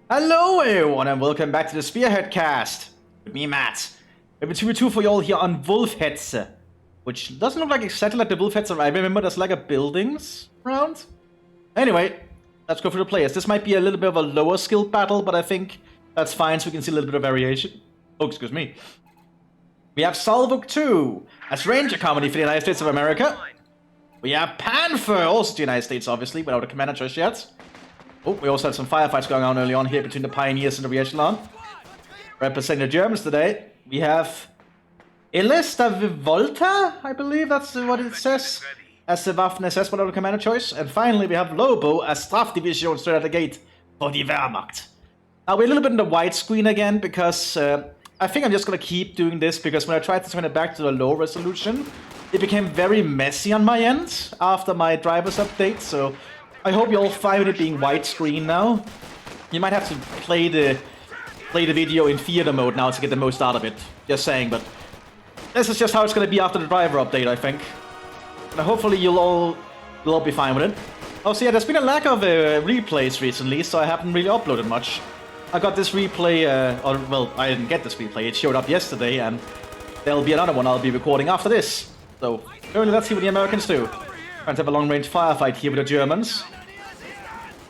Hello everyone and welcome back to the Spearhead cast. With me, Matt. We have a 2v2 for you all here on Wolfhetze. Which doesn't look like exactly like the Wolfhetze I remember. There's like a buildings around. Anyway, let's go through the players. This might be a little bit of a lower skilled battle, but I think that's fine so we can see a little bit of variation. Oh, excuse me. We have Salvok 2 as Ranger Company for the United States of America. We have Panther, also the United States, obviously, without a commander just yet. Oh, we also had some firefights going on early on here between the Pioneers and the Realism. Representing the Germans today, we have Elista Vivolta, I believe that's what it says, as the Waffen-SS without a commander choice. And finally, we have Lobo as Strafdivision straight at the gate for the Wehrmacht. Now, we're a little bit in the widescreen again because I think I'm just going to keep doing this because when I tried to turn it back to the low resolution, it became very messy on my end after my driver's update, so I hope you all find it being widescreen now. You might have to play the video in theater mode now to get the most out of it. Just saying, but this is just how it's going to be after the driver update, I think. And hopefully you'll all be fine with it. Oh, so yeah, there's been a lack of replays recently, so I haven't really uploaded much. I got this replay, well, I didn't get this replay. It showed up yesterday, and there'll be another one I'll be recording after this. So, currently let's see what the Americans do. Trying to have a long-range firefight here with the Germans.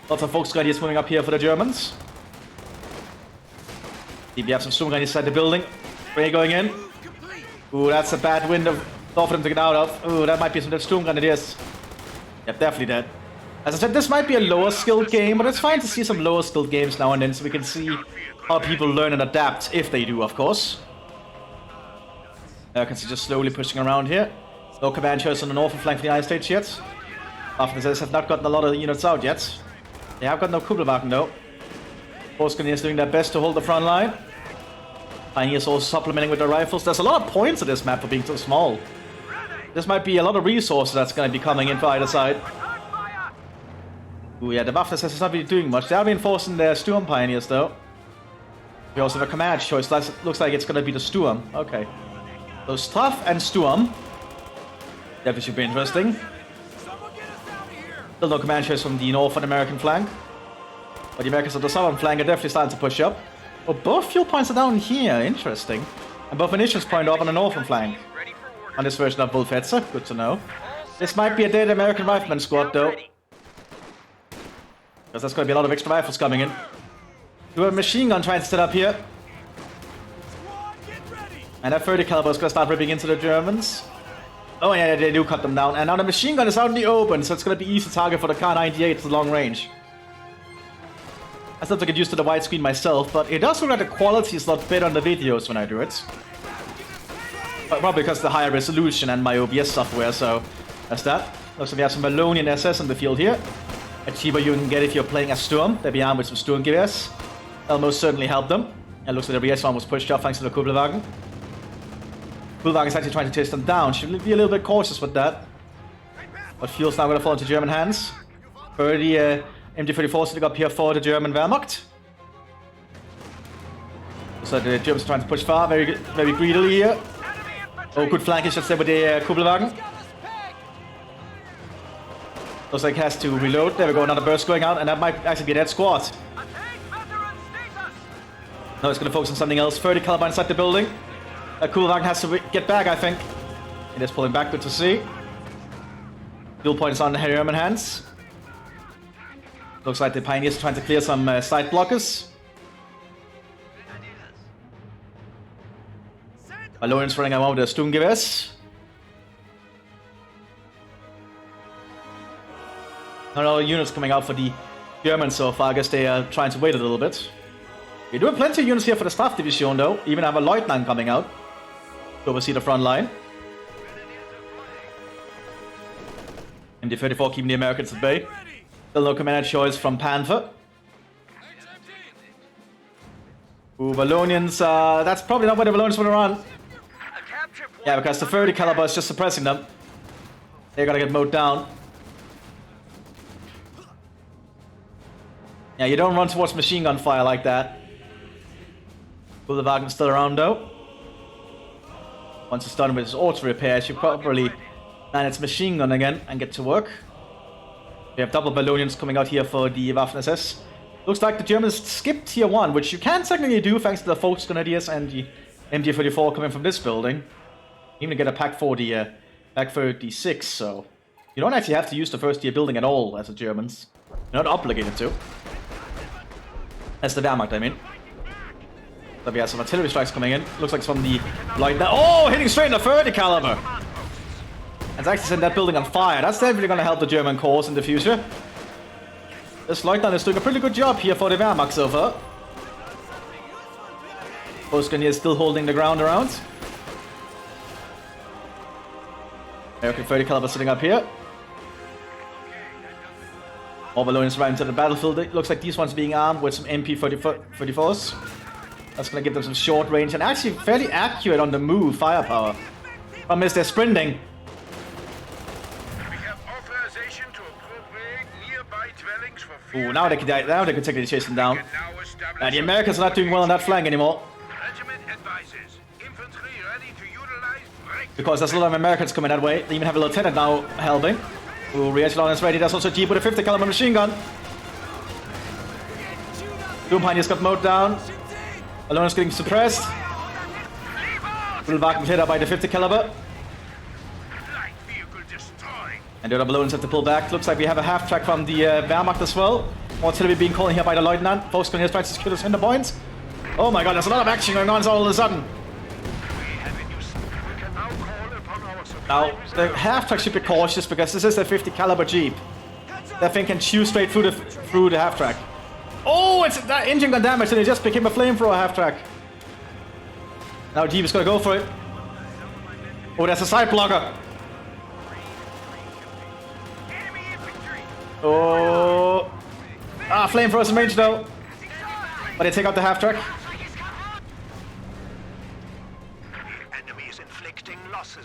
Lots of Volksguardiers moving up here for the Germans. We have some Sturmguardiers inside the building. Ray going in. Ooh, that's a bad window for them to get out of. Ooh, that might be some Sturmguardiers. Yep, definitely dead. As I said, this might be a lower skilled game, but it's fine to see some lower skilled games now and then so we can see how people learn and adapt, if they do, of course. Americans are just slowly pushing around here. No command choice on the northern flank for the United States yet. Waffen-SS have not gotten a lot of units out yet. They have got no Kugelwagen though. Volksguardiers doing their best to hold the front line. Pioneers also supplementing with their rifles. There's a lot of points to this map for being so small. This might be a lot of resources that's going to be coming in for either side. Ooh, yeah, the Waffen-SS is not really doing much. They are reinforcing their Sturm Pioneers though. We also have a command choice. That looks like it's going to be the Sturm. Okay. So Straf and Sturm. That should be interesting. Still no command choice from the northern American flank. But the Americans on the southern flank are definitely starting to push up. Oh, both fuel points are down here. Interesting. And both munitions point up on the northern flank. On this version of Wolfhetze. Good to know. This might be a dead American rifleman squad, though. Because there's going to be a lot of extra rifles coming in. We have a machine gun trying to set up here. And that 30 caliber is going to start ripping into the Germans. Oh yeah, they do cut them down. And now the machine gun is out in the open, so it's going to be easy target for the Kar-98 to long range. I still have to get used to the widescreen myself, but it does look like the quality is a lot better on the videos when I do it. But probably because of the higher resolution and my OBS software, so that's that. Looks like we have some Wallonian SS in the field here. A cheaper you can get if you're playing as Sturm. They'll be armed with some Sturmgewehrs. That'll most certainly help them. It looks like the RS1 was pushed off thanks to the Kugelwagen. Kugelwagen is actually trying to chase them down. Should be a little bit cautious with that. But fuel's now going to fall into German hands. 30 MG34 sitting up here for the German Wehrmacht. So the Germans are trying to push far, very greedily here. Oh, good flanking shots there with the Kugelwagen. Looks like he has to reload. There we go, another burst going out, and that might actually be a dead squad. No, it's going to focus on something else. 30 caliber inside the building. Kugelwagen has to get back, I think. It is pulling back, good to see. Fuel point is on the German hands. Looks like the Pioneers are trying to clear some side blockers. Wallonians running around with their Sturmgewehrs. No units coming out for the Germans so far. I guess they are trying to wait a little bit. We do have plenty of units here for the Strafdivision though. Even have a Lieutenant coming out to oversee the front line. And the 34 keeping the Americans at bay. Still no commander choice from Panther. Ooh, Wallonians, that's probably not where the Wallonians want to run. Yeah, because the 30 caliber is just suppressing them. They're gonna get mowed down. Yeah, you don't run towards machine gun fire like that. Kugelwagen still around though. Once it's done with his auto repair, it should probably land its machine gun again and get to work. We have double Wallonians coming out here for the Waffen-SS. Looks like the Germans skipped tier 1, which you can technically do thanks to the Focus Grenadiers and the MG44 coming from this building. Even to get a pack 40, pack 36, so you don't actually have to use the first tier building at all as the Germans. You're not obligated to. As the Wehrmacht, I mean. But we have some artillery strikes coming in. Looks like it's from the Leutnant. Oh, hitting straight in the 30 caliber! It's actually set that building on fire. That's definitely going to help the German cause in the future. This Leutnant is doing a pretty good job here for the Wehrmacht so far. Boscania is still holding the ground around. American 30 caliber sitting up here. More balloons right into the battlefield. It looks like these ones are being armed with some MP-34s. That's going to give them some short range and actually fairly accurate on the move firepower. Problem is they're sprinting. Ooh, now they can technically chase them down. The Americans are not doing well on that flank anymore. Because there's a lot of Americans coming that way. They even have a lieutenant now helping. Ooh, Realism is ready. There's also a Jeep with a 50 caliber machine gun. Doom Pioneer's got mowed down. Alone is getting suppressed. Wagen hit by the 50 caliber. And the other balloons have to pull back. Looks like we have a half track from the Wehrmacht as well. More artillery being called here by the Lieutenant. Volkskongress is trying to secure those center points. Oh my god, there's a lot of action going on all of a sudden. Now, the half track should be cautious because this is a 50 caliber Jeep. That thing can chew straight through the half track. Oh, it's that engine got damaged and it just became a flamethrower half track. Now Jeep is gonna go for it. Oh, there's a side blocker. Oh, flamethrowers in range though. But they take out the half track.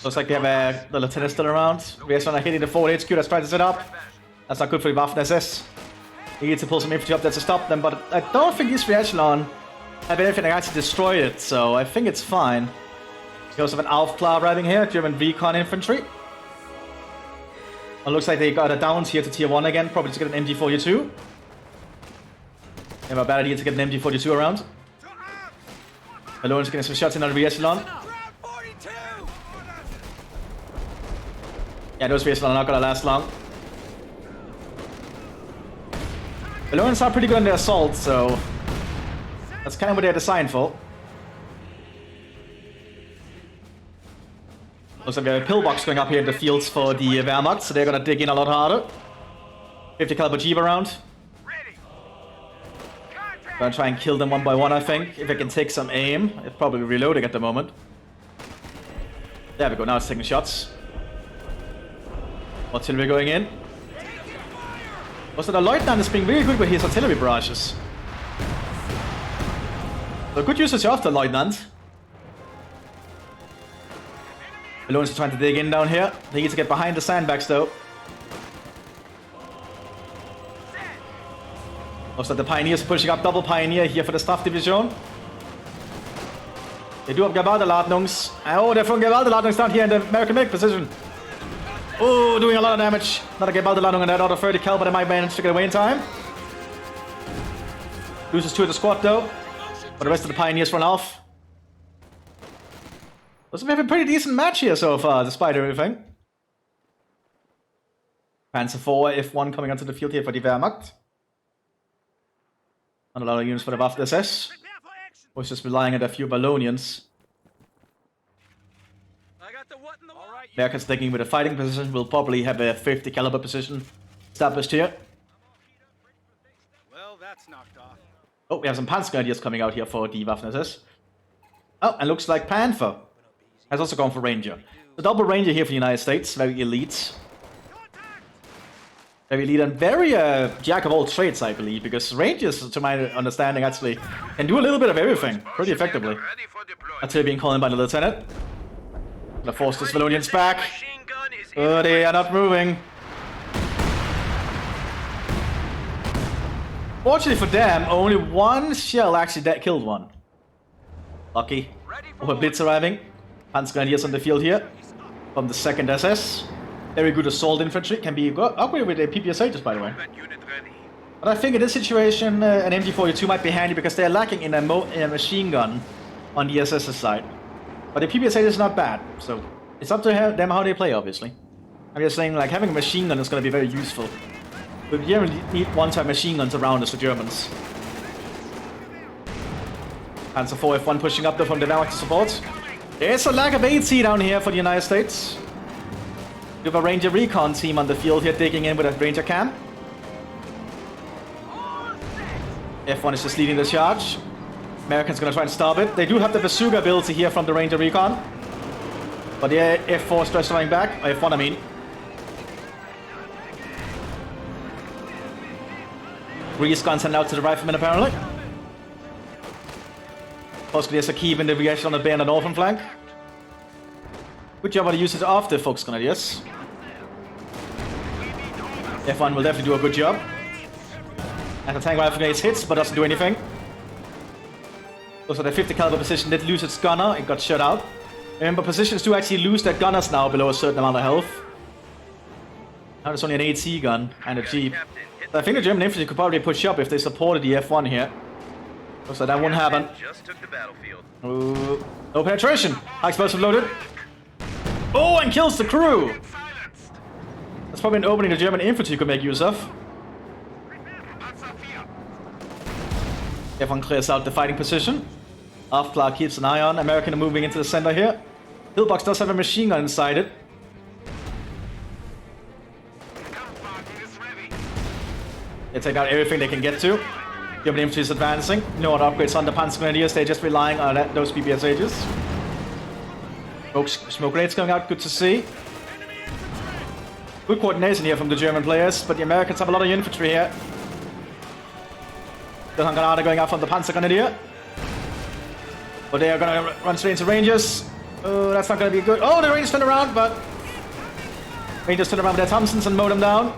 Looks like they have the lieutenant still around. We're not hitting the forward HQ that's trying to set up. That's not good for the Waffen SS. He needs to pull some infantry up there to stop them, but I don't think these Echelon have anything that actually destroy it, so I think it's fine. We also have an Aufklar arriving here, German recon infantry. It looks like they got a downs here to tier 1 again, probably to get an MG42. They have a bad idea to get an MG42 around. Malone's getting some shots in on the Echelon. Yeah, those Echelon are not gonna last long. The Lawrence are pretty good on their assault, so that's kind of what they're designed for. Looks like we have a pillbox going up here in the fields for the Wehrmacht, so they're gonna dig in a lot harder. 50 caliber Jeep around. Gonna try and kill them one by one, I think. If I can take some aim. It's probably reloading at the moment. There we go, now it's taking shots. Artillery going in. Also, the Lieutenant is being really good with his artillery barrages. So good usage of the Lieutenant. Balloons are trying to dig in down here. They need to get behind the sandbags though. Also, the Pioneers pushing up double Pioneer here for the Staff Division. They do have Gewaldeladungs. Oh, they're throwing Gewaldeladungs down here in the American medic position. Oh, doing a lot of damage. Not a Gewaldeladung on that other 30 cal, but they might manage to get away in time. Loses 2 of the squad though. But the rest of the Pioneers run off. So we have a pretty decent match here so far, despite everything. Panzer 4 F1 coming onto the field here for the Wehrmacht. Not a lot of units for the Waffen SS. Was just relying on a few Ballonians. Americans sticking with a fighting position. Will probably have a 50 caliber position established here. Well, that's knocked off. Oh, we have some Panzer Grenadiers coming out here for the Waffen SS. Oh, and looks like Panther has also gone for Ranger. The double Ranger here for the United States, very elite. Very elite and very jack of all trades, I believe, because Rangers, to my understanding, actually can do a little bit of everything pretty effectively. Until being called in by the Lieutenant. Gonna force the civilians back. Oh, they are not moving. Fortunately for them, only one shell actually killed one. Lucky. Oh, a Blitz arriving. Panzer Grenadiers on the field here. From the 2nd SS. Very good assault infantry. Can be upgraded with a PPSH, by the way. But I think in this situation, an MG42 might be handy because they're lacking in a machine gun on the SS's side. But the PPSA is not bad, so it's up to them how they play, obviously. I'm just saying, like, having a machine gun is going to be very useful. But you really need one-time machine guns around us, the Germans. Panzer 4 F1 pushing up there from the Wehrmacht to support. There's a lack of AT down here for the United States. We have a Ranger Recon team on the field here digging in with a Ranger cam. F1 is just leading the charge. Americans gonna try and stop it. They do have the bazooka ability here from the Ranger Recon. But the F4 is just trying back. Or F1, I mean. Grease guns sent out to the riflemen, apparently. Possibly there's a key in the reaction on the bay on the northern flank. Good job on the usage of the Fox Grenadiers. F1 will definitely do a good job. Anti-tank rifle grenades hits, but doesn't do anything. Also, the 50 caliber position did lose its gunner. It got shut out. Remember, positions do actually lose their gunners now below a certain amount of health. Now there's only an AT gun and a Jeep. So I think the German infantry could probably push up if they supported the F1 here. So that won't happen. No penetration. High explosive loaded. Oh, and kills the crew. That's probably an opening the German infantry could make use of. F1 clears out the fighting position. Afpla keeps an eye on. American are moving into the center here. Pillbox does have a machine gun inside it. They take out everything they can get to. German infantry is advancing. No other upgrades on the Panzer Grenadiers. They're just relying on those PPSHs. Smoke grenades going out. Good to see. Good coordination here from the German players, but the Americans have a lot of infantry here. The Hungarada going out from the Panzer Grenadier. But they are going to run straight into Rangers. Oh, that's not going to be good. Oh, the Rangers turn around, but Rangers turn around with their Thompsons and mow them down.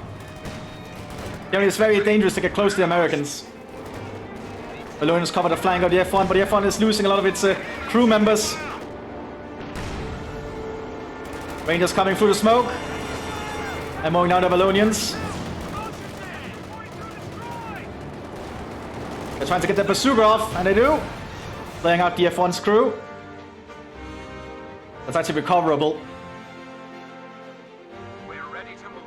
Generally, it's very dangerous to get close to the Americans. Balloons cover the flank of the F1, but the F1 is losing a lot of its crew members. Rangers coming through the smoke. And mowing down the Ballonians. They're trying to get the bazooka off, and they do. Laying out the F1's crew. That's actually recoverable. We're ready to move.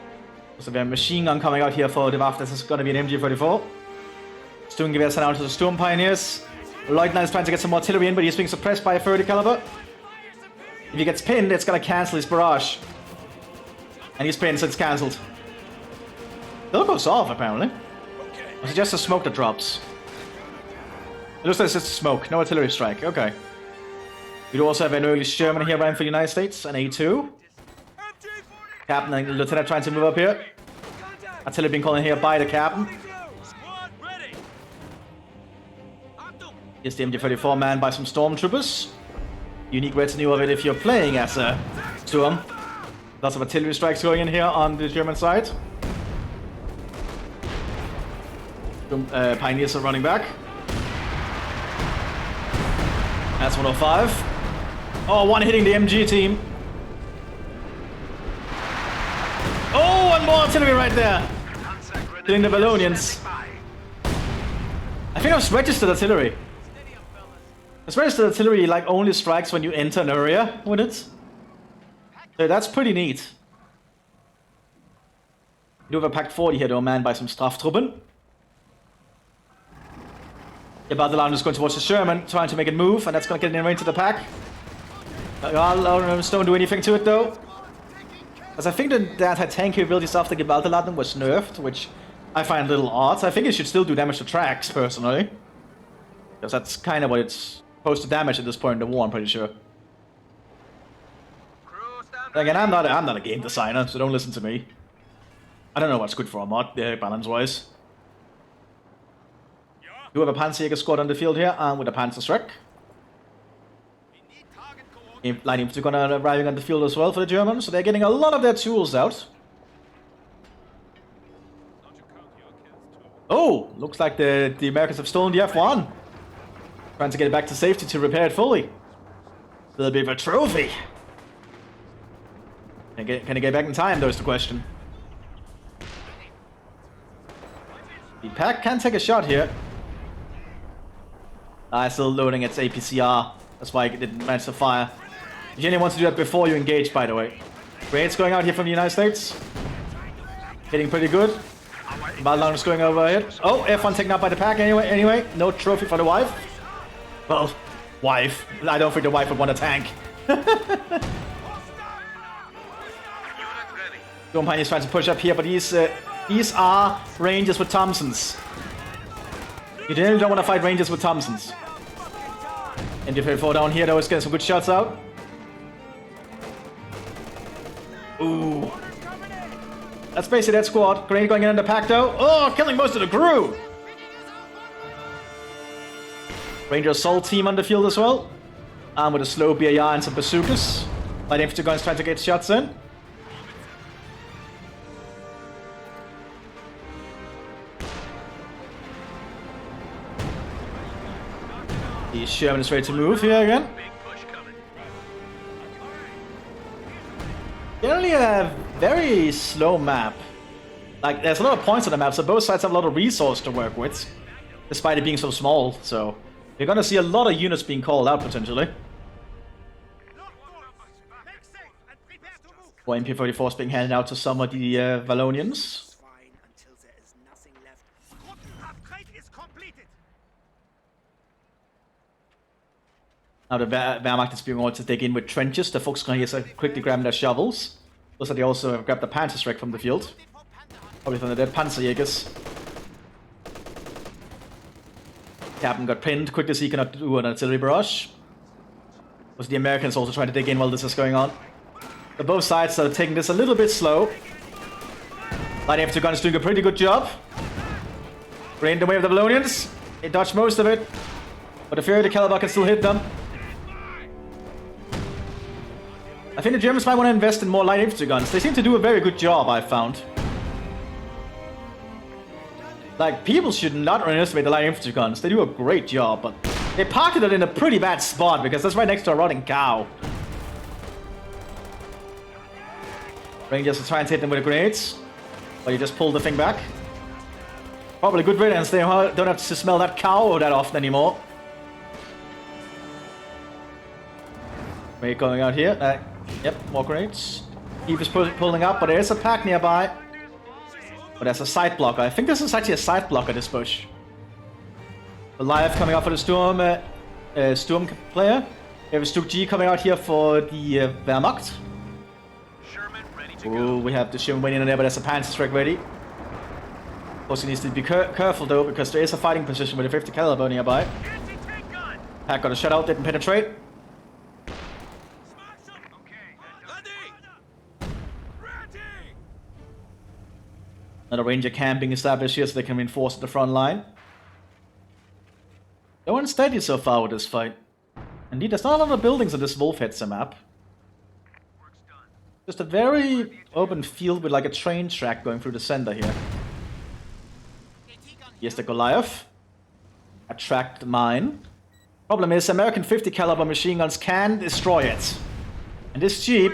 So we have a machine gun coming out here for the Waff. This is going to be an MG34. Sturmgewehr sent out to the Storm Pioneers. Leutnant is trying to get some artillery in, but he's being suppressed by a 30 caliber. If he gets pinned, it's going to cancel his barrage. And he's pinned, so it's cancelled. The look goes off, apparently. Or is it just the smoke that drops? It looks like it's just smoke, no artillery strike. Okay. We do also have an early Sherman here running for the United States, an A2. Captain and Lieutenant trying to move up here. Artillery being called in here by the Captain. Here's the MG34 manned by some stormtroopers. Unique retinue of it if you're playing as a Sturm. Lots of artillery strikes going in here on the German side. Pioneers are running back. That's 105. Oh, one hitting the MG team. Oh, one more artillery right there. Hitting the Ballonians. I think I've registered artillery. It's registered artillery like only strikes when you enter an area with it. So that's pretty neat. We do have a Pact 40 here though, manned by some Straftroopen. The Battleline is going towards the Sherman, trying to make it move, and that's going to get in range of the pack. Don't do anything to it though. As I think that had tank capabilities after the Battleline was nerfed, which I find a little odd. I think it should still do damage to tracks, personally. Because that's kind of what it's supposed to damage at this point in the war, I'm pretty sure. Again, I'm not a game designer, so don't listen to me. I don't know what's good for a mod, balance-wise. We have a Panzerjäger squad on the field here, and with a Panzerschreck. Line infantry gonna arriving on the field as well for the Germans, so they're getting a lot of their tools out. Oh, looks like the Americans have stolen the F1. Trying to get it back to safety to repair it fully. A little bit of a trophy. Can it get back in time, though, is the question. The pack can take a shot here. It's still loading its APCR. That's why it didn't manage to fire. You generally want to do that before you engage, by the way. Grenades going out here from the United States. Hitting pretty good. Ballon is going overhead. Oh, F1 taken out by the pack anyway. No trophy for the wife. Well, wife. I don't think the wife would want a tank. Company is trying to push up here, but these are Rangers with Thompsons. You really don't want to fight Rangers with Thompsons. And if they fall down here, though, it's getting some good shots out. Ooh. That's basically that squad. Grenade going in the pack, though. Oh, killing most of the crew. Ranger Assault team on the field as well. Armed with a slow BAR and some bazookas. Light infantry guns trying to get shots in. The Sherman is ready to move here again. Generally a very slow map. Like, there's a lot of points on the map, so both sides have a lot of resource to work with. Despite it being so small, so... You're gonna see a lot of units being called out, potentially. Or MP-44s being handed out to some of the Vallonians. Now the Wehrmacht is being ordered to dig in with trenches. The folks can here quickly grab their shovels. Looks like they also have grabbed the Panzerschreck from the field. Probably from the dead Panzerjägers. Captain got pinned. Quick to see, cannot do an artillery barrage. Was the Americans also trying to dig in while this is going on? But both sides are taking this a little bit slow. Light infantry gun is doing a pretty good job. Drained the way of the Vallonians. They dodged most of it. But the Fury of the Caliber can still hit them. I think the Germans might want to invest in more light infantry guns. They seem to do a very good job, I've found. Like, people should not underestimate the light infantry guns. They do a great job, but they parked it in a pretty bad spot because that's right next to a rotting cow. Rangers are trying to hit them with the grenades, but you just pull the thing back. Probably good riddance. They don't have to smell that cow that often anymore. Grenade going out here. Yep, more grenades. Keep is pulling up, but there is a pack nearby. But there's a side blocker. I think this is actually a side blocker, this bush. Goliath coming out for the Sturm player. We have a Stuk G coming out here for the Wehrmacht. Ooh, we have the Sherman waiting in there, but there's a Panzerschreck ready. Also needs to be careful though, because there is a fighting position with a 50 caliber nearby. Pack got a shutout, didn't penetrate. Another Ranger camp being established here so they can reinforce the front line. They're unsteady so far with this fight. Indeed, there's not a lot of buildings on this Wolfhetzer map. Just a very open field with like a train track going through the center here. Here's the Goliath. A tracked mine. Problem is, American 50 caliber machine guns can destroy it. And this Jeep,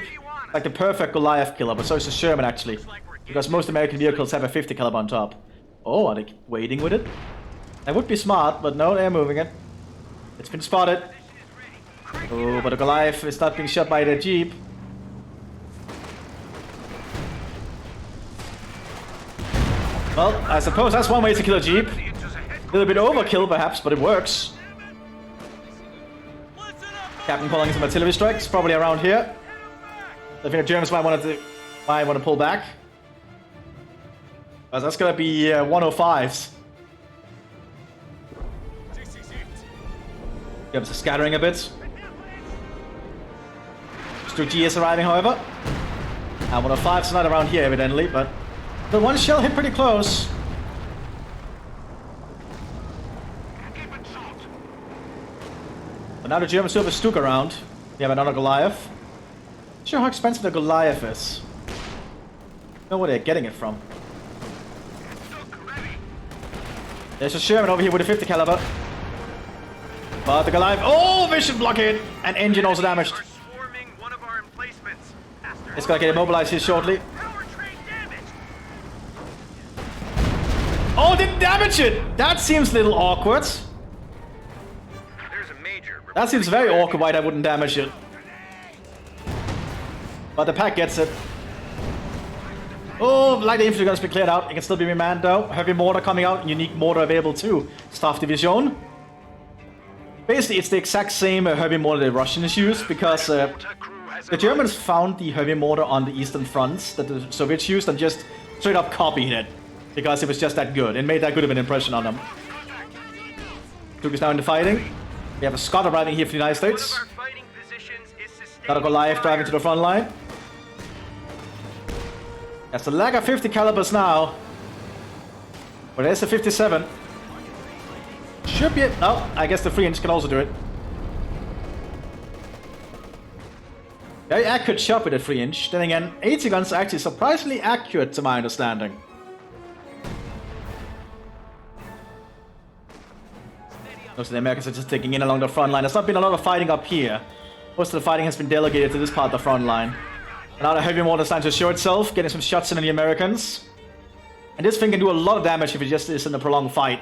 like the perfect Goliath killer, but so is the Sherman actually. Because most American vehicles have a 50 caliber on top. Oh, are they waiting with it? That would be smart, but no, they're moving it. It's been spotted. Oh, but the Goliath is not being shot by the Jeep. Well, I suppose that's one way to kill a Jeep. A little bit overkill perhaps, but it works. Captain calling in some artillery strikes, probably around here. I think the Germans might want to pull back. That's gonna be 105s. Germans are scattering a bit. Stuk G is arriving, however. And 105s are not around here, evidently, but the one shell hit pretty close. But now the Germans still have a Stuk around. We have another Goliath. Not sure how expensive the Goliath is. I don't know where they're getting it from. There's a Sherman over here with a 50 caliber. But the Goliath... Oh, vision blockade! And engine also damaged. It's gonna get immobilized here shortly. Oh, didn't damage it! That seems a little awkward. That seems very awkward why that wouldn't damage it. But the pack gets it. Oh, light infantry guns been cleared out. It can still be remanned though. Heavy mortar coming out. Unique mortar available too. Staff division. Basically, it's the exact same heavy mortar the Russians used because the Germans found the heavy mortar on the Eastern fronts that the Soviets used and just straight up copied it because it was just that good. It made that good of an impression on them. Duke is now into fighting. We have a Scot arriving here for the United States. Gotta go live, driving to the front line. That's the lack of 50 calibers now. But there's a 57. Should be it. No, I guess the 3-inch can also do it. Very accurate shot with a 3-inch. Then again, 80 guns are actually surprisingly accurate to my understanding. Most of the Americans are just taking in along the front line. There's not been a lot of fighting up here. Most of the fighting has been delegated to this part of the front line. And now the heavy mortar is starting to show itself, getting some shots in on the Americans. And this thing can do a lot of damage if it just is in a prolonged fight.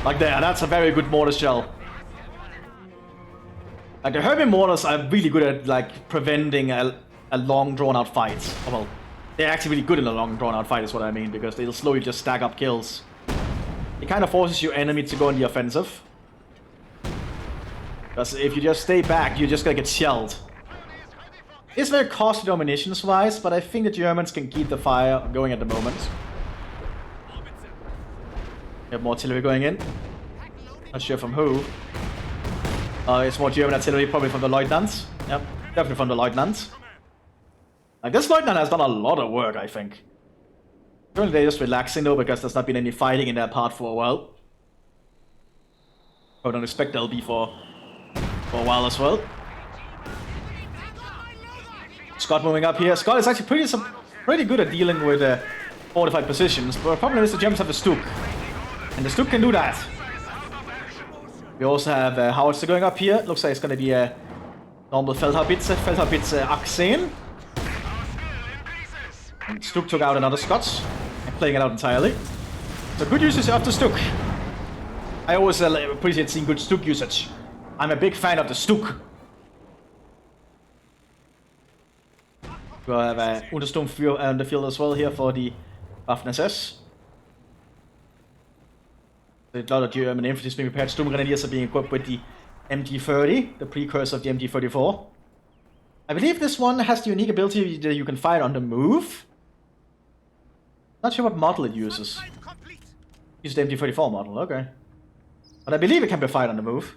Like there, that's a very good mortar shell. Like the heavy mortars are really good at like preventing a long drawn out fight. Oh, well, they're actually really good in a long drawn out fight is what I mean, because they'll slowly just stack up kills. It kind of forces your enemy to go on the offensive. Because if you just stay back, you're just gonna get shelled. It's very costly dominations wise, but I think the Germans can keep the fire going at the moment. We have more artillery going in. Not sure from who. It's more German artillery, probably from the Lieutenants. Yep, definitely from the Lieutenants. Like, this Lieutenant has done a lot of work, I think. Currently they're just relaxing though, because there's not been any fighting in that part for a while. I don't expect there'll be for a while as well. Scott moving up here. Scott is actually pretty good at dealing with fortified positions, but the problem is the Germans have the Stuk. And the Stuk can do that. We also have Howitzer going up here. Looks like it's going to be a normal Feldhaubitze, Achsen. And Stuk took out another Scot and playing it out entirely. So good usage of the Stuk. I always appreciate seeing good Stuk usage. I'm a big fan of the Stuk. We'll have Untersturmführer on the field as well here for the Waffen-SS. A lot of German infantry is being prepared. Sturmgrenadiers are being equipped with the MG30, the precursor of the MG34. I believe this one has the unique ability that you can fire on the move. Not sure what model it uses. Use the MG34 model, okay. But I believe it can be fired on the move.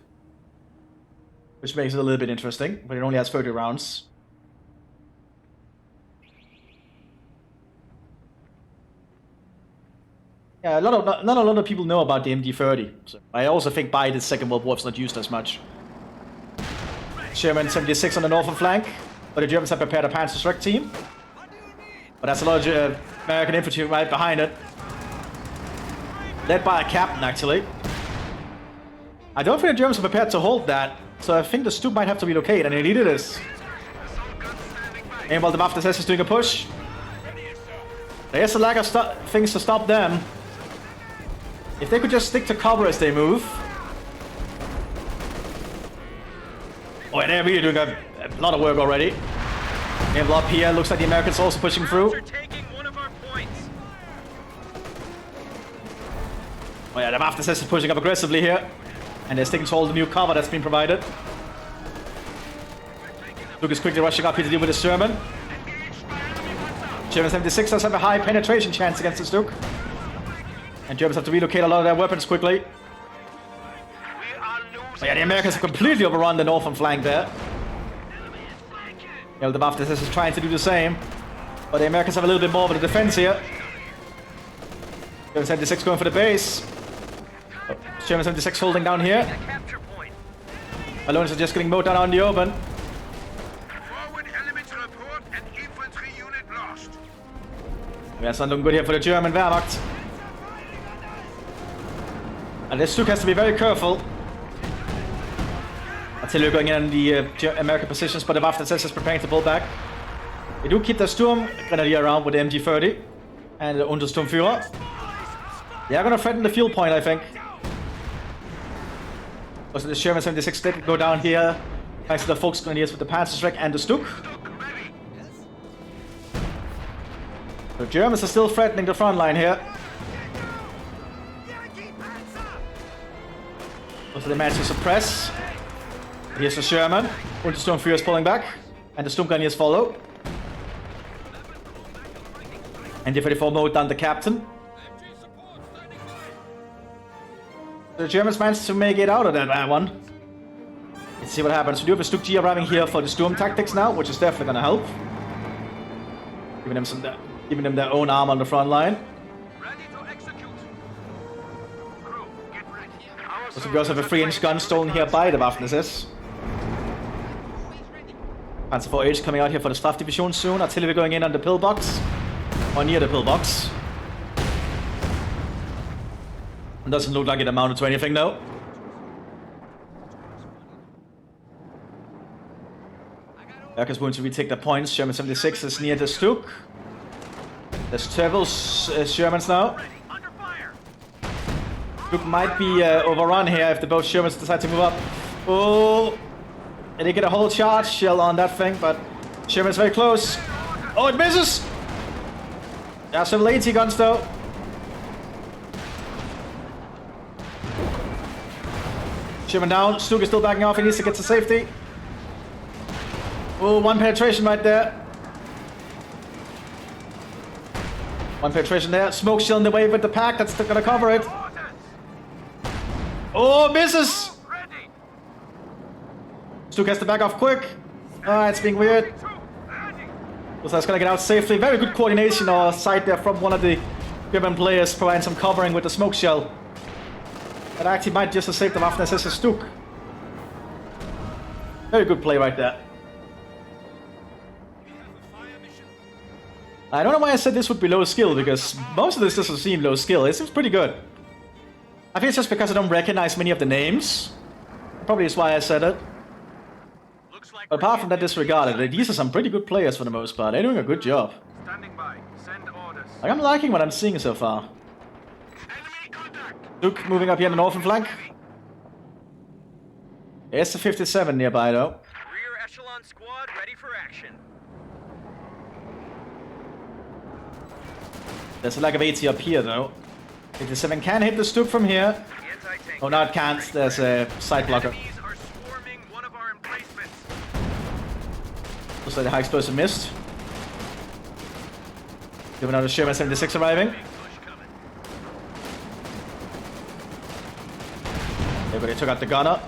Which makes it a little bit interesting, but it only has 30 rounds. Yeah, not a lot of people know about the MG30. So I also think by the Second World War it's not used as much. Sherman 76 on the northern flank, but the Germans have prepared a Panzerschreck team. But that's a lot of American infantry right behind it. Led by a captain, actually. I don't think the Germans are prepared to hold that, so I think the Stuk might have to relocate, and indeed it is. Meanwhile, the Mthis is doing a push. There's a lack of things to stop them. If they could just stick to cover as they move. Oh, and they're really doing a lot of work already. And up here, looks like the Americans also pushing through. Oh yeah, the Mthis is pushing up aggressively here. And they're sticking to all the new cover that's been provided. Luke is quickly rushing up here to deal with the Sherman. German 76 does have a high penetration chance against the Stuk. And Germans have to relocate a lot of their weapons quickly. Oh yeah, the Americans have completely overrun the northern flank there. Yeah, the Mthis is trying to do the same. But the Americans have a little bit more of a defense here. German 76 going for the base. Oh, German 76 holding down here. Balloons are just getting mowed down out in the open. That's not looking good here for the German Wehrmacht. And this Stuk has to be very careful. Artillery going in on the American positions, but the Waffen-SS is preparing to pull back. They do keep the Sturmgrenadier around with the MG30 and the Untersturmführer. They are gonna threaten the fuel point, I think. Also, the Sherman 76 did go down here. Thanks to the Volksgrenadiers with the Panzerschreck and the Stuk. The Germans are still threatening the front line here. Also, they managed to suppress. Here's the Sherman. Untersturmführer is pulling back. And the Sturmgrenadiers follow. And the 34 mowed down the captain. The Germans managed to make it out of that one. Let's see what happens. We do have a Stuk G arriving here for the Sturm tactics now, which is definitely gonna help. Giving them their own arm on the front line. Also, we also have a 3-inch gun stolen here by the Waffen-SS. Panzer 4H coming out here for the Strafdivision soon. Artillery going in on the pillbox. Or near the pillbox. It doesn't look like it amounted to anything, though. Berg going to retake the points. Sherman 76 is near the Stuk. There's several Shermans now. Stuk might be overrun here if the both Shermans decide to move up. Oh! And they get a whole charge shell on that thing, but Sherman's very close. Oh, it misses! There are several AT guns though. Sherman down. Stuk is still backing off. He needs to get to safety. Oh, one penetration right there. One penetration there. Smoke shell in the way with the pack. That's still gonna cover it. Oh, misses! Stuk has to back off quick. Ah, it's being weird. Looks like it's gonna get out safely. Very good coordination or sight there from one of the German players, providing some covering with the smoke shell. That actually might just have saved the Waffen-SS Stuk. Very good play right there. I don't know why I said this would be low skill, because most of this doesn't seem low skill. It seems pretty good. I think it's just because I don't recognize many of the names. Probably is why I said it. But apart from that, disregarded, these are some pretty good players for the most part. They're doing a good job. Like, I'm liking what I'm seeing so far. Stuk moving up here on the northern flank. There's the 57 nearby though. Rear echelon squad ready for action. There's a lack of AT up here though. 57 can hit the Stuk from here. Oh, no, it can't. There's a side blocker. Looks like the high explosive missed. Give another Sherman 76 arriving. Everybody took out the gunner.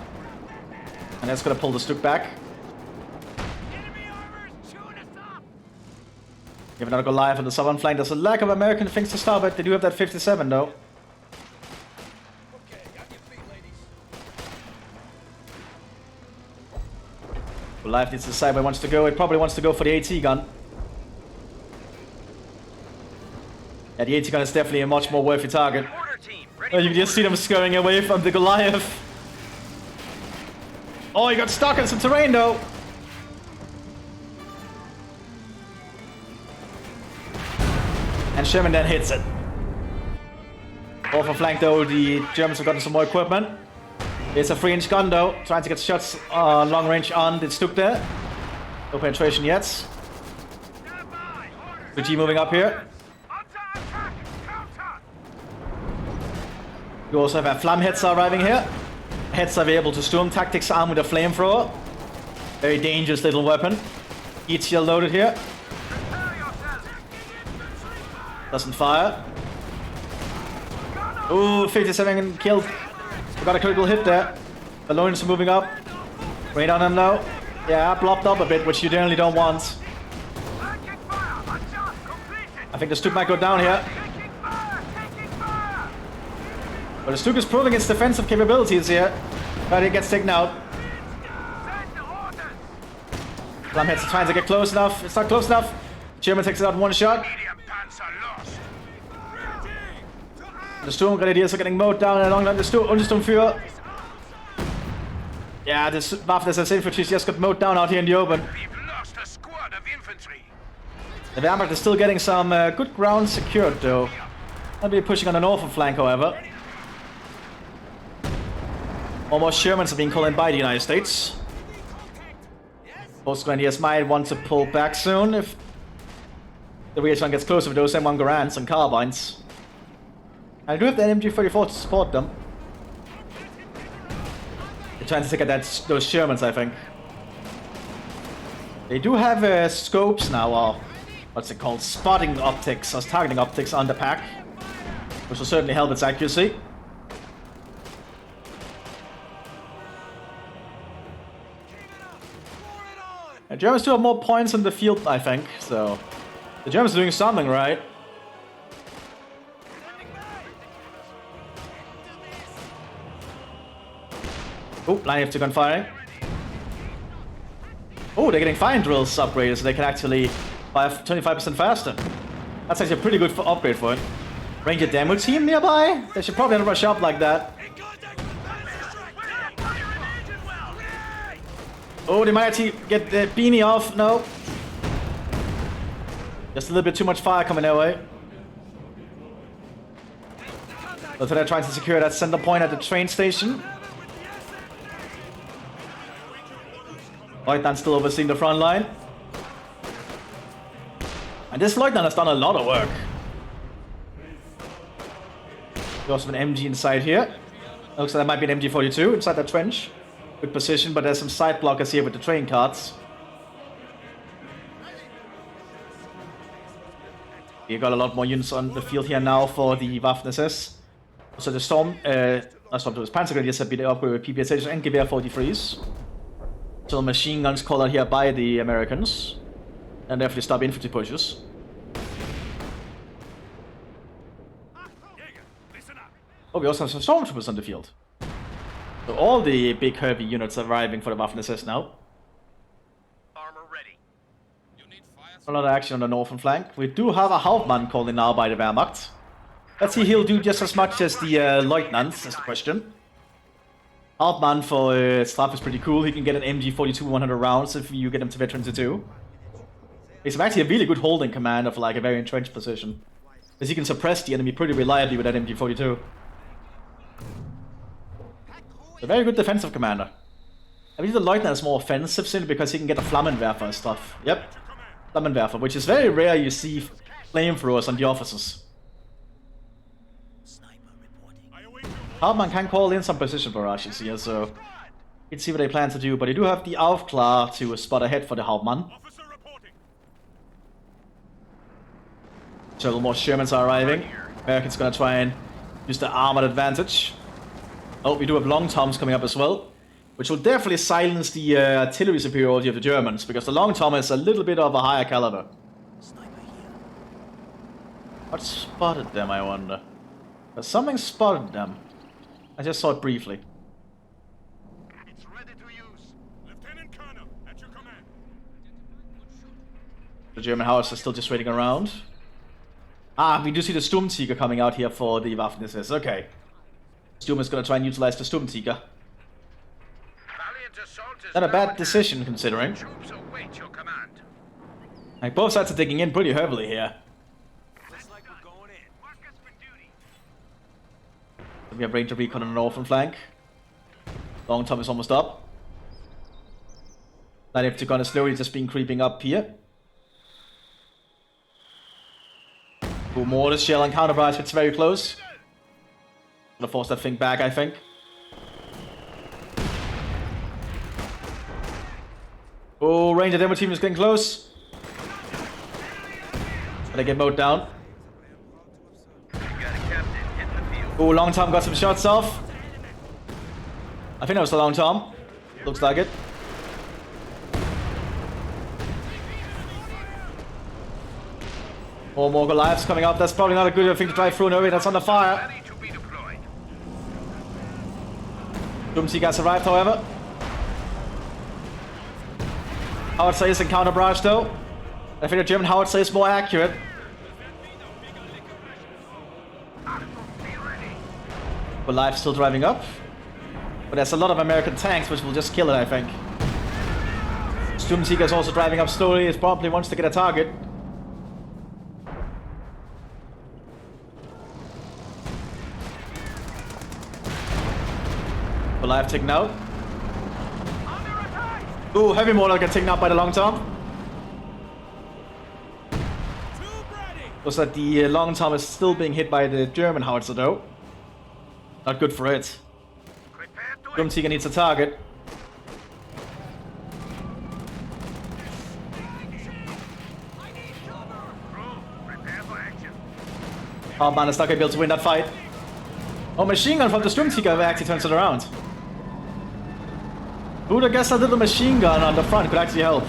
And that's gonna pull the Stuk back. Give another Goliath on the southern flank. There's a lack of American things to stop it. They do have that 57 though. Goliath needs to decide where it wants to go. It probably wants to go for the AT gun. Yeah, the AT gun is definitely a much more worthy target. Oh, you can just see them scurrying away from the Goliath. Oh, he got stuck in some terrain though. And Sherman then hits it. Off a flank though, the Germans have gotten some more equipment. It's a 3-inch gun though, trying to get shots long range on the Stuk there. No penetration yet. G moving up here. You also have a Flammhetzer arriving here. Hetzer are able to Sturm tactics armed with a flamethrower. Very dangerous little weapon. Heat shield loaded here. Doesn't fire. Ooh, 57 killed. We got a critical hit there. Balloons are moving up. Rain on them now. Yeah, blopped up a bit, which you generally don't want. I think the Stuk might go down here. But the Stuk is proving its defensive capabilities here. But it gets taken out. Flammhetzer trying to get close enough. It's not close enough. German takes it out in one shot. The Sturmgrenadiers are getting mowed down along the Untersturmführer. Yeah, this Waffen-SS infantry just got mowed down out here in the open. The Wehrmacht is still getting some good ground secured though. I'll be pushing on the northern flank, however. Almost Shermans are being called in by the United States. Most Grenadiers might want to pull back soon if the rear gets closer with those M1 Garands and carbines. I do have the MG34 to support them. They're trying to take out those Shermans, I think. They do have scopes now, or what's it called? Spotting optics, or targeting optics on the pack, which will certainly help its accuracy. The Germans do have more points in the field, I think, so the Germans are doing something right. Oh, line of gun firing. Oh, they're getting fire drills upgraded so they can actually fire 25% faster. That's actually a pretty good upgrade for it. Ranger demo team nearby? They should probably not rush up like that. Oh, they might actually get the beanie off. No. Just a little bit too much fire coming their way. So they're trying to secure that center point at the train station. Lieutenant still overseeing the front line. And this Lieutenant has done a lot of work. We also have an MG inside here. Looks like there might be an MG42 inside that trench. Good position, but there's some side blockers here with the train carts. You got a lot more units on the field here now for the Waffen-SS. So the Panzer Grenadiers have been upgraded with PPSH and Gewehr 43s. So machine guns called out here by the Americans. And definitely stop infantry pushes. Oh, we also have some stormtroopers on the field. So all the big heavy units are arriving for the Waffen-SS now. Armor ready. A lot of action on the northern flank. We do have a Hauptmann called in now by the Wehrmacht. Let's see, he'll do just as much as the Lieutenant, that's the question. Hauptmann for Straf is pretty cool. He can get an MG42 100 rounds if you get him to veteran to 2. He's actually a really good holding command of like a very entrenched position. Because he can suppress the enemy pretty reliably with that MG42. A very good defensive commander. I believe the Lieutenant is more offensive simply because he can get a Flammenwerfer and stuff. Yep. Flammenwerfer, which is very rare you see flamethrowers on the officers. Hauptmann can call in some precision barrages here, so you can see what they plan to do. But they do have the Aufklar to spot ahead for the Hauptmann. Several more Shermans are arriving. Americans gonna try and use the armored advantage. Oh, we do have long toms coming up as well, which will definitely silence the artillery superiority of the Germans, because the long tom is a little bit of a higher caliber. What spotted them, I wonder? There's something spotted them. I just saw it briefly. It's ready to use. Lieutenant Colonel, at your command. The German house is still just waiting around. Ah, we do see the Sturmtiger coming out here for the Waffen-SS. Okay. Sturm is going to try and utilize the Sturmtiger. Not a bad decision, considering. Troops await your command. Like, both sides are digging in pretty heavily here. Looks like we're going in. Mark us for duty. We have Ranger Recon on the northern flank. Long Tom is almost up. That Heptagon is slowly just been creeping up here. Ooh, more this shell and counterbarrage hits very close. Gonna force that thing back, I think. Oh, Ranger demo team is getting close. They get mowed down. You got a captain hitting the field. Oh, Long Tom got some shots off. I think that was the Long Tom. Looks like it. More Goliaths coming up. That's probably not a good thing to drive through an area that's under fire. Ready to be deployed. Sturmtiger has arrived, however. Howitzer is in counter barrage though. I think the German howitzer is more accurate. Goliath still driving up. But there's a lot of American tanks which will just kill it, I think. Sturmtiger is also driving up slowly. It probably wants to get a target. Goliath taken out. Ooh, heavy mortar get taken out by the long tom. Looks like the long tom is still being hit by the German howitzer though. Not good for it. Sturmtiger needs a target. Oh man, it's not gonna be able to win that fight. Oh, machine gun from the Sturmtiger actually turns it around. Who would have guessed a little machine gun on the front could actually help?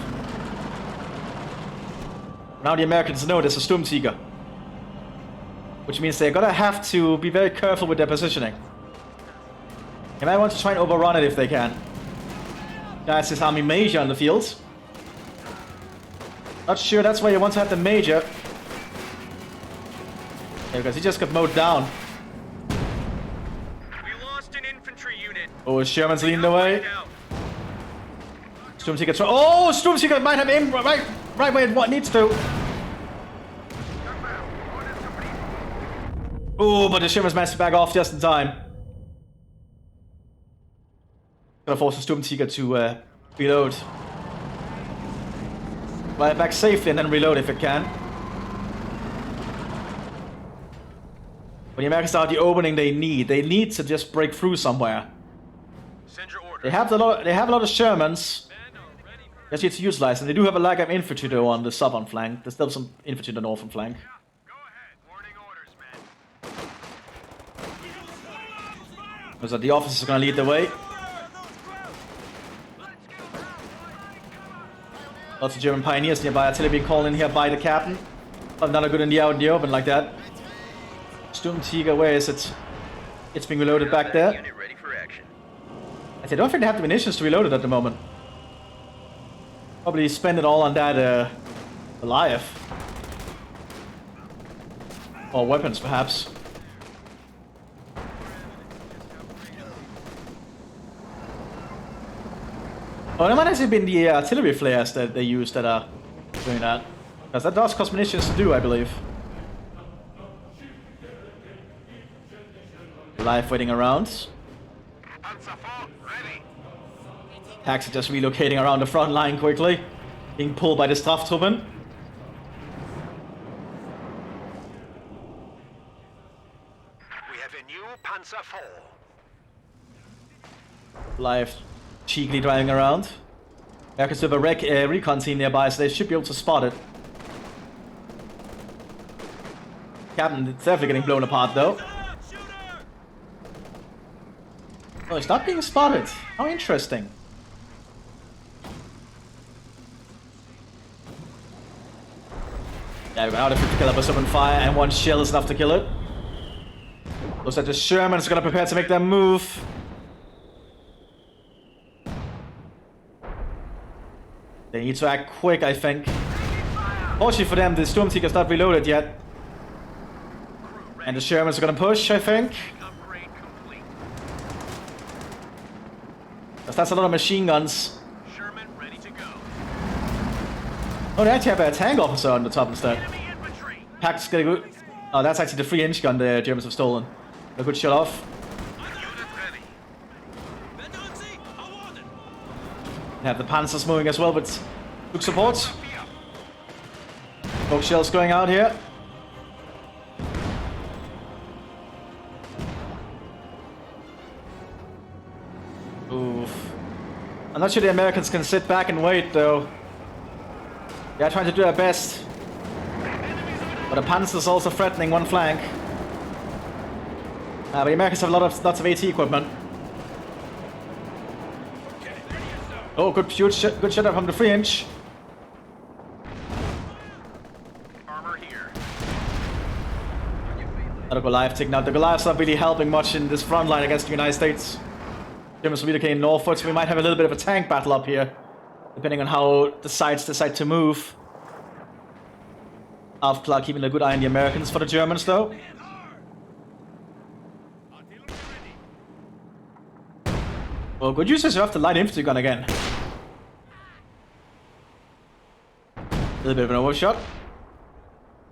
Now the Americans know there's a Sturmtiger. Which means they're gonna have to be very careful with their positioning. They might want to try and overrun it if they can. That's his army major on the field. Not sure that's why you want to have the major. Yeah, because he just got mowed down. We lost an infantry unit. Oh, Sherman's leading the way. Sturmtiger try. Oh, Sturmtiger might have aim right where it needs to. Oh, but the Sherman's managed to back off just in time. Gonna force the Sturmtiger to reload. Fly back safely and then reload if it can. But the Americans are the opening they need. They need to just break through somewhere. Send your order. They have a lot of Shermans. Just need to utilize them. They do have a lack of infantry though on the southern flank. There's still some infantry on the northern flank. Go ahead. Warning orders, man. So the officers are gonna lead the way. Lots of German pioneers nearby. Artillery being called in here by the captain. But not a good in the out in the open like that. Sturmtiger, where is it? It's being reloaded back there. Unit ready for action. I don't think they have the munitions to reload it at the moment. Probably spend it all on that Goliath. Or weapons, perhaps. Oh, there might actually been the artillery flares that they use that are doing that. Because that does cost munitions to do, I believe. Goliath waiting around. Taxi just relocating around the front line quickly. Being pulled by the Straftrüppen. We have a new Panzer IV. Goliath cheekily driving around. Americans have a recon team nearby, so they should be able to spot it. Captain is definitely getting blown apart though. Oh, it's not being spotted. How interesting. Yeah, we got out of 50 calibers open fire, and one shell is enough to kill it. Looks like the Sherman's gonna prepare to make their move. They need to act quick, I think. Fortunately for them, the Sturmtiger's not reloaded yet. And the Shermans are gonna push, I think. Because that's a lot of machine guns. Sherman ready to go. Oh, they actually have a tank officer on the top instead. Enemy infantry. Pack's gonna go. Oh, that's actually the 3-inch gun the Germans have stolen. A good shot off. Unit ready. They have the Panzers moving as well, but Zug support. Both shells going out here. Oof. I'm not sure the Americans can sit back and wait though. They are trying to do their best. But the Panzers also threatening one flank. But the Americans have lots of AT equipment. Oh, good shot up from the 3-inch. Armor here. Another Goliath taken out. The Goliath's not really helping much in this front line against the United States. Germans relocating northwards, so we might have a little bit of a tank battle up here. Depending on how the sides decide to move. Alf Clark keeping a good eye on the Americans for the Germans though. Well, good usage of the light infantry gun again. A little bit of an overshot.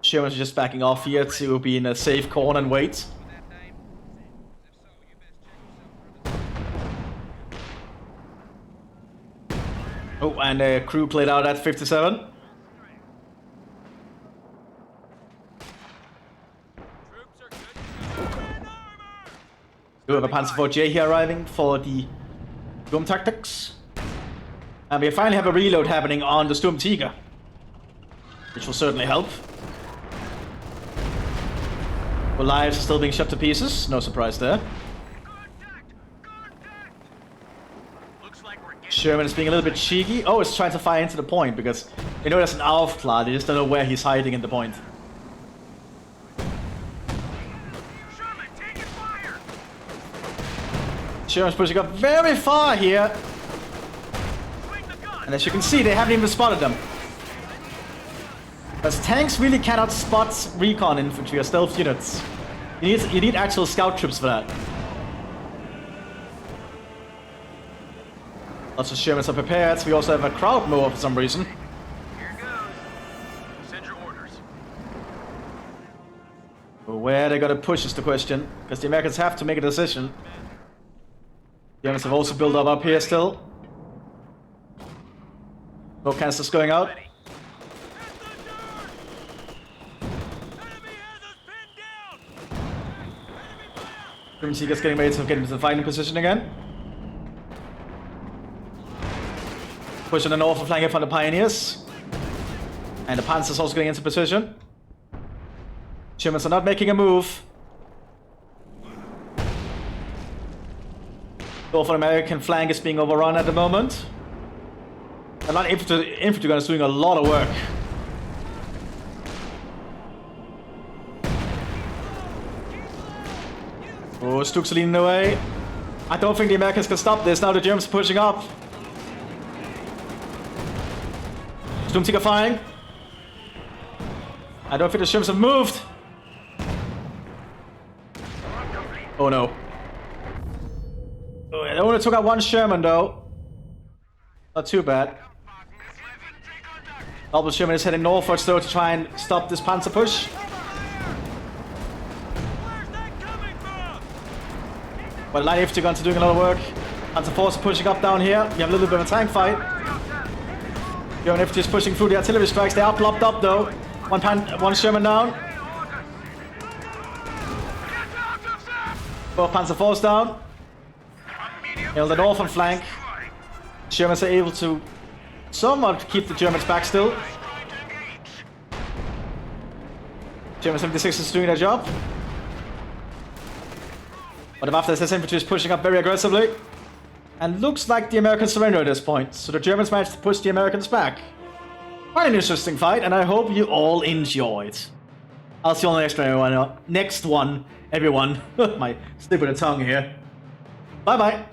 Sherman's just backing off here to be in a safe corner and wait. Oh, and the crew played out at 57. We have a Panzer IV J here arriving for the Sturm tactics. And we finally have a reload happening on the Sturm Tiger, which will certainly help. The lives are still being shot to pieces, no surprise there. Sherman is being a little bit cheeky. Oh, it's trying to fire into the point because they know there's an Aufklar, they just don't know where he's hiding in the point. Sherman's pushing up very far here. And as you can see, they haven't even spotted them. Because tanks really cannot spot recon infantry or stealth units. You need actual scout troops for that. Lots of Shermans are prepared. We also have a crowd mower for some reason. Here goes. Send your orders. Where they're gonna push is the question. Because the Americans have to make a decision. The Germans have also built up here still. No canisters going out. German Seeker's getting ready to get into the fighting position again. Pushing the northern flank in front of the Pioneers. And the Panzer's also getting into position. Germans are not making a move. The northern American flank is being overrun at the moment. A lot of infantry gunners doing a lot of work. Oh, Stuk's leading the way. I don't think the Americans can stop this. Now the Germans are pushing up. Sturmtiger firing. I don't think the Germans have moved. Oh no. Oh, they only took out one Sherman though. Not too bad. Double Sherman is heading northwards though to try and stop this Panzer push. But light infantry guns are doing a lot of work. Panzer force are pushing up down here. We have a little bit of a tank fight. German infantry is pushing through the artillery strikes. They are plopped up though. One Sherman down. Both Panzer force down. On the northern flank, Germans are able to somewhat keep the Germans back still. German 76 is doing their job. But the Mthis infantry is pushing up very aggressively. And looks like the Americans surrender at this point. So the Germans managed to push the Americans back. Quite an interesting fight, and I hope you all enjoyed. I'll see you on the next one, everyone. My slip of the tongue here. Bye bye.